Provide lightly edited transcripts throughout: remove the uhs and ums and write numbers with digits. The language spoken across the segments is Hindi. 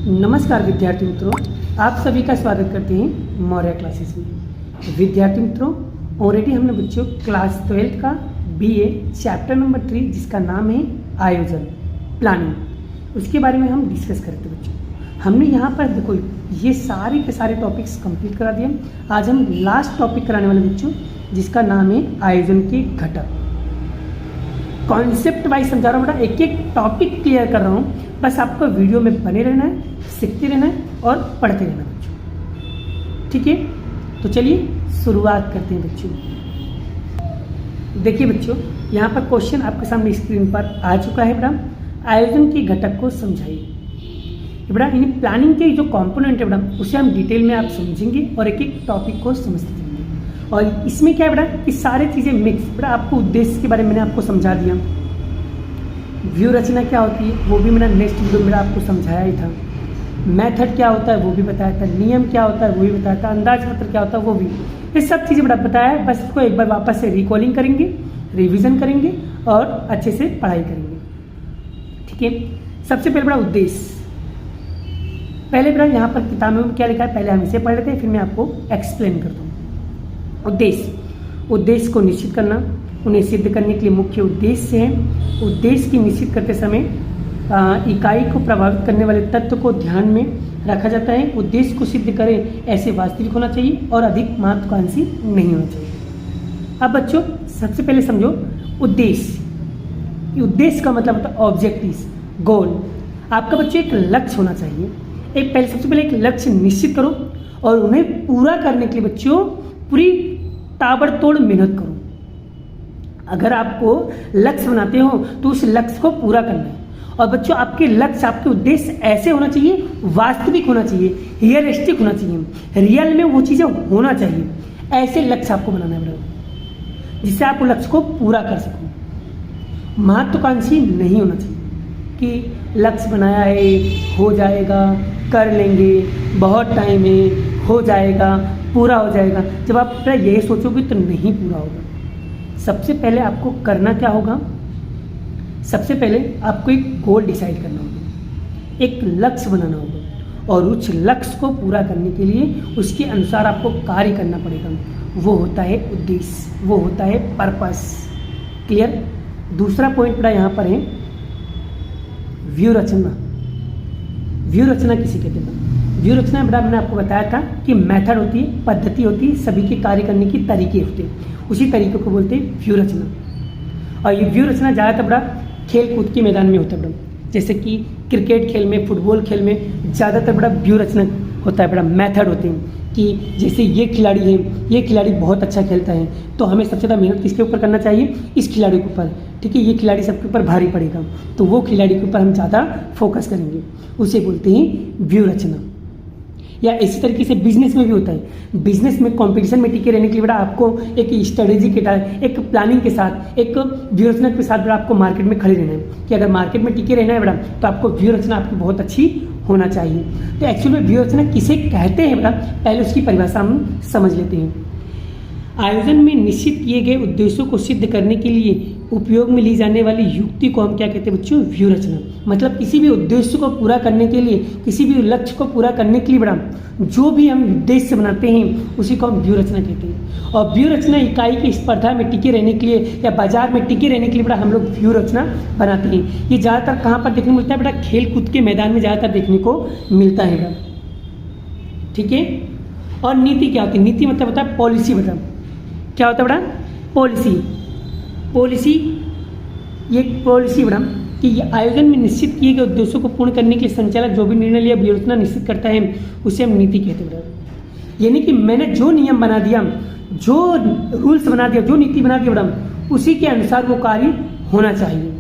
नमस्कार विद्यार्थी मित्रों, आप सभी का स्वागत करते हैं मौर्य क्लासेस में। विद्यार्थी मित्रों, ऑलरेडी हमने बच्चों क्लास 12 का बीए चैप्टर नंबर 3 जिसका नाम है आयोजन प्लानिंग, उसके बारे में हम डिस्कस करते हैं बच्चों। हमने यहाँ पर देखो ये सारे के सारे टॉपिक्स कंप्लीट करा दिए। आज हम लास्ट टॉपिक कराने वाले बच्चों जिसका नाम है आयोजन के घटक। कॉन्सेप्ट वाइज समझा रहा हूँ बेटा, एक एक टॉपिक क्लियर कर रहा हूँ, बस आपको वीडियो में बने रहना है, सीखते रहना है और पढ़ते रहना बच्चों। ठीक है, तो चलिए शुरुआत करते हैं बच्चों। देखिए बच्चों, यहाँ पर क्वेश्चन आपके सामने स्क्रीन पर आ चुका है बेटा। आयोजन के घटक को समझाइए बेटा। इन प्लानिंग के जो कंपोनेंट है बेटा उसे हम डिटेल में आप समझेंगे और एक एक टॉपिक को समझते जाएंगे। और इसमें क्या है बेटा कि सारी चीज़ें मिक्स बेटा। आपको उद्देश्य के बारे में मैंने आपको समझा दिया, व्यू रचना क्या होती है वो भी मैंने नेक्स्ट वीडियो में आपको समझाया ही था। मेथड क्या होता है वो भी बताया था, नियम क्या होता है वो भी बताया था, अंदाज पत्र क्या होता है वो भी, ये सब चीज़ें बड़ा बताया है। बस इसको एक बार वापस से रिकॉलिंग करेंगे, रिवीजन करेंगे और अच्छे से पढ़ाई करेंगे। ठीक है, सबसे पहले बड़ा उद्देश्य। पहले बड़ा यहाँ पर किताबों में क्या लिखा है पहले हम इसे पढ़ लेते हैं, फिर मैं आपको एक्सप्लेन करता हूँ। उद्देश्य को निश्चित करना, उन्हें सिद्ध करने के लिए मुख्य उद्देश्य है। उद्देश्य की निश्चित करते समय इकाई को प्रभावित करने वाले तत्व को ध्यान में रखा जाता है। उद्देश्य को सिद्ध करें ऐसे वास्तविक होना चाहिए और अधिक महत्वाकांक्षी नहीं होना चाहिए। अब बच्चों सबसे पहले समझो उद्देश्य। उद्देश्य का मतलब होता है ऑब्जेक्टिव्स, गोल। आपका बच्चों एक लक्ष्य होना चाहिए। सबसे पहले एक लक्ष्य निश्चित करो और उन्हें पूरा करने के लिए बच्चों पूरी ताबड़तोड़ मेहनत करो। अगर आपको लक्ष्य बनाते हो तो उस लक्ष्य को पूरा करना है। और बच्चों आपके लक्ष्य, आपके उद्देश्य ऐसे होना चाहिए, वास्तविक होना चाहिए, रियलिस्टिक होना चाहिए, रियल में वो चीज़ें होना चाहिए। ऐसे लक्ष्य आपको बनाना है बेटा जिससे आप लक्ष्य को पूरा कर सको। महत्वाकांक्षी नहीं होना चाहिए कि लक्ष्य बनाया है, हो जाएगा, कर लेंगे, बहुत टाइम है, हो जाएगा, पूरा हो जाएगा। जब आप यही सोचोगे तो नहीं पूरा होगा। सबसे पहले आपको करना क्या होगा, सबसे पहले आपको एक गोल डिसाइड करना होगा, एक लक्ष्य बनाना होगा और उस लक्ष्य को पूरा करने के लिए उसके अनुसार आपको कार्य करना पड़ेगा। वो होता है उद्देश्य, वो होता है पर्पस। क्लियर। दूसरा पॉइंट बड़ा यहाँ पर है व्यू रचना। व्यू रचना किसे कहते हैं? व्यू रचना बड़ा मैंने आपको बताया था कि मेथड होती है, पद्धति होती है, सभी के कार्य करने की तरीके होते हैं, उसी तरीके को बोलते हैं व्यू रचना। और ये व्यू रचना ज़्यादातर बड़ा खेल कूद के मैदान में होता है बड़ा, जैसे कि क्रिकेट खेल में, फुटबॉल खेल में ज़्यादातर बड़ा व्यू रचना होता है, बड़ा मेथड होते हैं कि जैसे ये खिलाड़ी है, ये खिलाड़ी बहुत अच्छा खेलता है तो हमें सबसे ज़्यादा मेहनत किसके ऊपर करना चाहिए, इस खिलाड़ी के ऊपर। ठीक है, ये खिलाड़ी सबके ऊपर भारी पड़ेगा तो वो खिलाड़ी के ऊपर हम ज़्यादा फोकस करेंगे, उसे बोलते हैं व्यू रचना। या इसी तरीके से बिजनेस में भी होता है। बिजनेस में कंपटीशन में टिके रहने के लिए बेटा आपको एक स्ट्रेटेजी के साथ, एक प्लानिंग के साथ, एक व्यू रचना के साथ बेटा आपको मार्केट में खड़े रहना है कि अगर मार्केट में टिके रहना है बेटा तो आपको व्यू रचना आपकी बहुत अच्छी होना चाहिए। तो एक्चुअली व्यू रचना किसे कहते हैं बेटा, पहले उसकी परिभाषा हम समझ लेते हैं। आयोजन में निश्चित किए गए उद्देश्यों को सिद्ध करने के लिए उपयोग में ली जाने वाली युक्ति को हम क्या कहते हैं बच्चों? व्यू रचना। मतलब किसी भी उद्देश्य को पूरा करने के लिए, किसी भी लक्ष्य को पूरा करने के लिए बड़ा जो भी हम उद्देश्य बनाते हैं उसी को हम व्यू रचना कहते हैं। और व्यू रचना इकाई की स्पर्धा में टिके रहने के लिए या बाजार में टिके रहने के लिए बड़ा हम लोग व्यू रचना बनाते हैं। ये ज़्यादातर कहाँ पर देखने को मिलता है बेटा? खेल कूद के मैदान में ज़्यादातर देखने को मिलता है बेटा। ठीक है। और नीति क्या होती है? नीति मतलब होता है पॉलिसी। बेटा क्या होता है बेटा? पॉलिसी। पॉलिसी ये पॉलिसी बड़ा कि ये आयोजन में निश्चित किए गए उद्देश्यों को पूर्ण करने के लिए संचालक जो भी निर्णय लिया व्यू रचना निश्चित करता है उसे हम नीति कहते हैं। यानी कि मैंने जो नियम बना दिया, जो रूल्स बना दिया, जो नीति बना दिया बड़ा उसी के अनुसार वो कार्य होना चाहिए।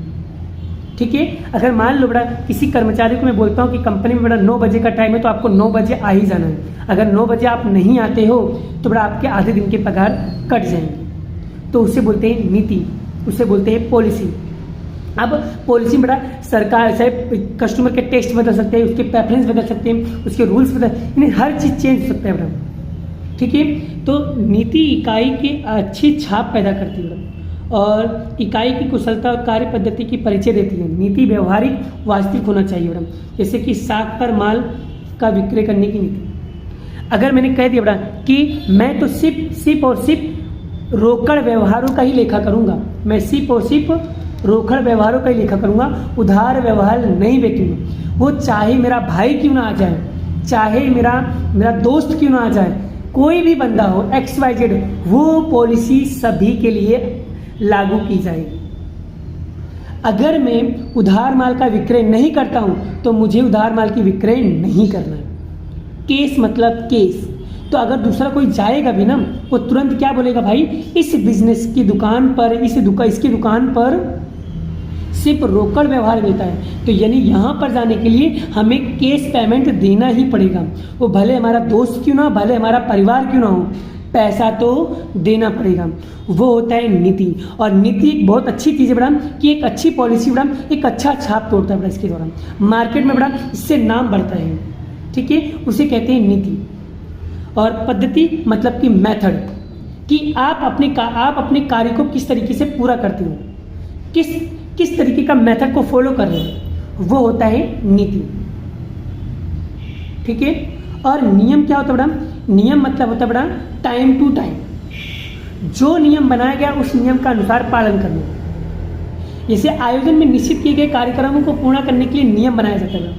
ठीक है। अगर मान लो बड़ा किसी कर्मचारी को मैं बोलता हूँ कि कंपनी में बड़ा 9 बजे का टाइम है तो आपको 9 बजे आ ही जाना है। अगर 9 बजे आप नहीं आते हो तो बड़ा आपके आधे दिन के पगार कट जाएंगे। तो उसे बोलते हैं नीति, उसे बोलते हैं पॉलिसी। अब पॉलिसी में बड़ा सरकार से कस्टमर के टेस्ट बदल सकते हैं, उसके प्रेफरेंस बदल सकते हैं, उसके रूल्स बदल, यानी हर चीज़ चेंज हो सकता है बड़ा। ठीक है। तो नीति इकाई की अच्छी छाप पैदा करती है और इकाई की कुशलता और कार्य पद्धति की परिचय देती है। नीति व्यवहारिक वास्तविक होना चाहिए मैडम, जैसे कि साख पर माल का विक्रय करने की नीति। अगर मैंने कह दिया बेटा कि मैं तो सिर्फ और सिर्फ रोकड़ व्यवहारों का ही लेखा करूंगा, मैं सिर्फ और सिर्फ रोकड़ व्यवहारों का ही लेखा करूंगा, उधार व्यवहार नहीं बेचूंगा, वो चाहे मेरा भाई क्यों ना आ जाए, चाहे मेरा दोस्त क्यों ना आ जाए, कोई भी बंदा हो XYZ, वो पॉलिसी सभी के लिए लागू की जाएगी। अगर मैं उधार माल का विक्रय नहीं करता हूं तो मुझे उधार माल की विक्रय नहीं करना है। केस मतलब केस, तो अगर दूसरा कोई जाएगा भी ना, वो तुरंत क्या बोलेगा, भाई इस बिजनेस की दुकान पर, इसकी दुकान पर सिर्फ रोकड़ व्यवहार मिलता है, तो यानी यहाँ पर जाने के लिए हमें कैश पेमेंट देना ही पड़ेगा। वो भले हमारा दोस्त क्यों ना, भले हमारा परिवार क्यों ना हो, पैसा तो देना पड़ेगा। वो होता है नीति। और नीति एक बहुत अच्छी चीज़ है मैडम कि एक अच्छी पॉलिसी मैडम एक अच्छा छाप तोड़ता है मैडम, इसके दौरान मार्केट में मैडम इससे नाम बढ़ता है, ठीक है, उसे कहते हैं नीति। और पद्धति मतलब कि मेथड, कि आप अपने कार्य को किस तरीके से पूरा करते हो, किस तरीके का मेथड को फॉलो कर रहे हो, वो होता है नीति, ठीक है। और नियम क्या होता है मैडम, नियम मतलब होता है मैडम टाइम टू टाइम, जो नियम बनाया गया उस नियम का अनुसार पालन करना। जैसे आयोजन में निश्चित किए गए कार्यक्रमों को पूर्ण करने के लिए नियम बनाया जाता है,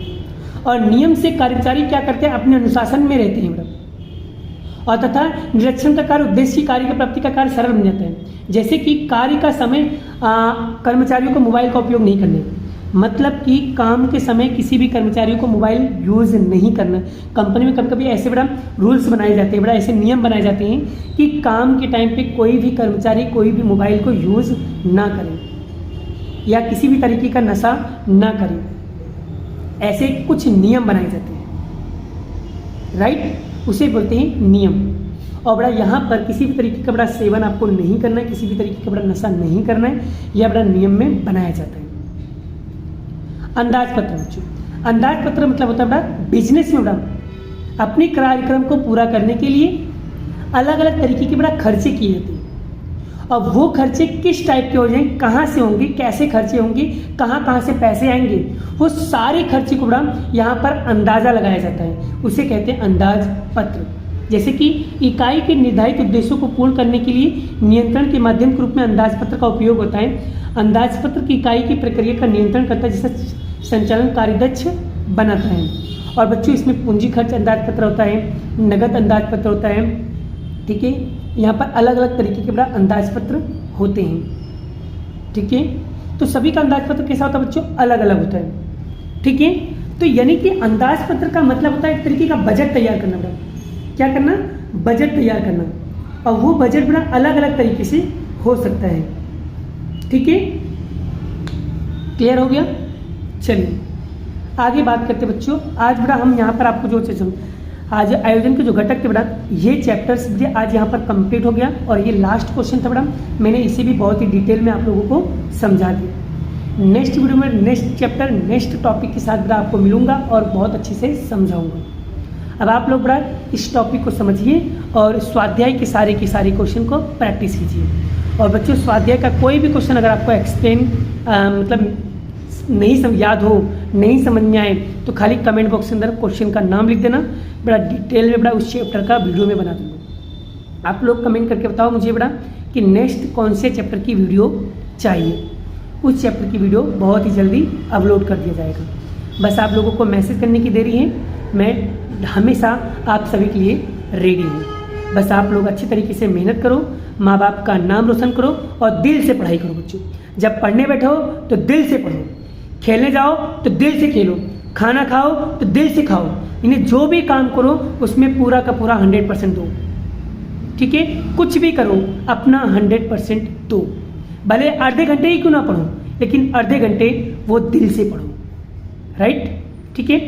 और नियम से कर्मचारी क्या करते हैं, अपने अनुशासन में रहते हैं मैडम, और तथा निरीक्षण का कार्य, उद्देश्य की कार्य की प्राप्ति का कार्य सरल बन जाता है। जैसे कि कार्य का समय कर्मचारियों को मोबाइल का उपयोग नहीं करने, मतलब कि काम के समय किसी भी कर्मचारियों को मोबाइल यूज़ नहीं करना। कंपनी में कभी कभी ऐसे बड़ा रूल्स बनाए जाते हैं, बड़ा ऐसे नियम बनाए जाते हैं कि काम के टाइम पे कोई भी कर्मचारी कोई भी मोबाइल को यूज़ ना करे या किसी भी तरीके का नशा ना करे, ऐसे कुछ नियम बनाए जाते हैं, राइट, उसे बोलते हैं नियम। और बड़ा यहाँ पर किसी भी तरीके का बड़ा सेवन आपको नहीं करना है, किसी भी तरीके का बड़ा नशा नहीं करना है, यह बड़ा नियम में बनाया जाता है। अंदाज पत्र बच्चों, अंदाज पत्र मतलब होता है बड़ा बिजनेस में बड़ा अपने कार्यक्रम को पूरा करने के लिए अलग अलग तरीके के बड़ा खर्चे किए जाते हैं, और वो खर्चे किस टाइप के हो जाएंगे, कहाँ से होंगे, कैसे खर्चे होंगे, कहाँ से पैसे आएंगे, वो सारे खर्चे को बड़ा यहाँ पर अंदाज़ा लगाया जाता है, उसे कहते हैं अंदाज पत्र। जैसे कि इकाई के निर्धारित उद्देश्यों को पूर्ण करने के लिए नियंत्रण के माध्यम के रूप में अंदाज पत्र का उपयोग होता है। अंदाज पत्र की इकाई की प्रक्रिया का नियंत्रण करता है, जिससे संचालन कार्यदक्ष बनाता है। और बच्चों इसमें पूंजी खर्च अंदाज पत्र होता है, नगद अंदाज पत्र होता है, ठीक है। यहाँ पर अलग अलग तरीके के बड़ा अंदाज पत्र होते हैं, ठीक है। तो सभी का अंदाज पत्र कैसा होता है बच्चों, अलग अलग होता है, ठीक है। तो यानी कि अंदाज पत्र का मतलब होता है एक तरीके का बजट तैयार करना बड़ा, क्या करना, बजट तैयार करना, और वो बजट बड़ा अलग अलग तरीके से हो सकता है, ठीक है। क्लियर हो गया, चलिए आगे बात करते बच्चों। आज बड़ा हम यहाँ पर आपको जो आज आयोजन के जो घटक थे बड़ा, ये चैप्टर्स आज यहाँ पर कंप्लीट हो गया, और ये लास्ट क्वेश्चन था बड़ा, मैंने इसे भी बहुत ही डिटेल में आप लोगों को समझा दिया। नेक्स्ट वीडियो में नेक्स्ट चैप्टर नेक्स्ट टॉपिक के साथ बड़ा आपको मिलूंगा और बहुत अच्छे से समझाऊंगा। अब आप लोग बड़ा इस टॉपिक को समझिए और स्वाध्याय के सारे क्वेश्चन को प्रैक्टिस कीजिए। और बच्चों स्वाध्याय का कोई भी क्वेश्चन अगर आपको एक्सप्लेन मतलब नहीं याद हो, नहीं समझ में आए, तो खाली कमेंट बॉक्स के अंदर क्वेश्चन का नाम लिख देना, बड़ा डिटेल में बड़ा उस चैप्टर का वीडियो में बना दूंगा। आप लोग कमेंट करके बताओ मुझे बड़ा कि नेक्स्ट कौन से चैप्टर की वीडियो चाहिए, उस चैप्टर की वीडियो बहुत ही जल्दी अपलोड कर दिया जाएगा। बस आप लोगों को मैसेज करने की देरी है, मैं हमेशा आप सभी के लिए रेडी हूँ। बस आप लोग अच्छी तरीके से मेहनत करो, माँ बाप का नाम रोशन करो और दिल से पढ़ाई करो बच्चों। जब पढ़ने बैठो तो दिल से पढ़ो, खेलने जाओ तो दिल से खेलो, खाना खाओ तो दिल से खाओ, इन्हें जो भी काम करो उसमें पूरा का पूरा 100% दो, ठीक है। कुछ भी करो अपना 100% दो, भले आधे घंटे ही क्यों ना पढ़ो, लेकिन आधे घंटे वो दिल से पढ़ो, राइट, ठीक है।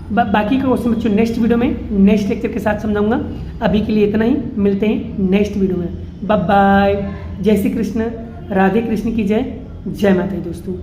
बाकी का क्वेश्चन बच्चों नेक्स्ट वीडियो में नेक्स्ट लेक्चर के साथ समझाऊंगा। अभी के लिए इतना ही, मिलते हैं नेक्स्ट वीडियो में। बाय बाय, जय श्री कृष्ण, राधे कृष्ण की जय, जय माता दी दोस्तों।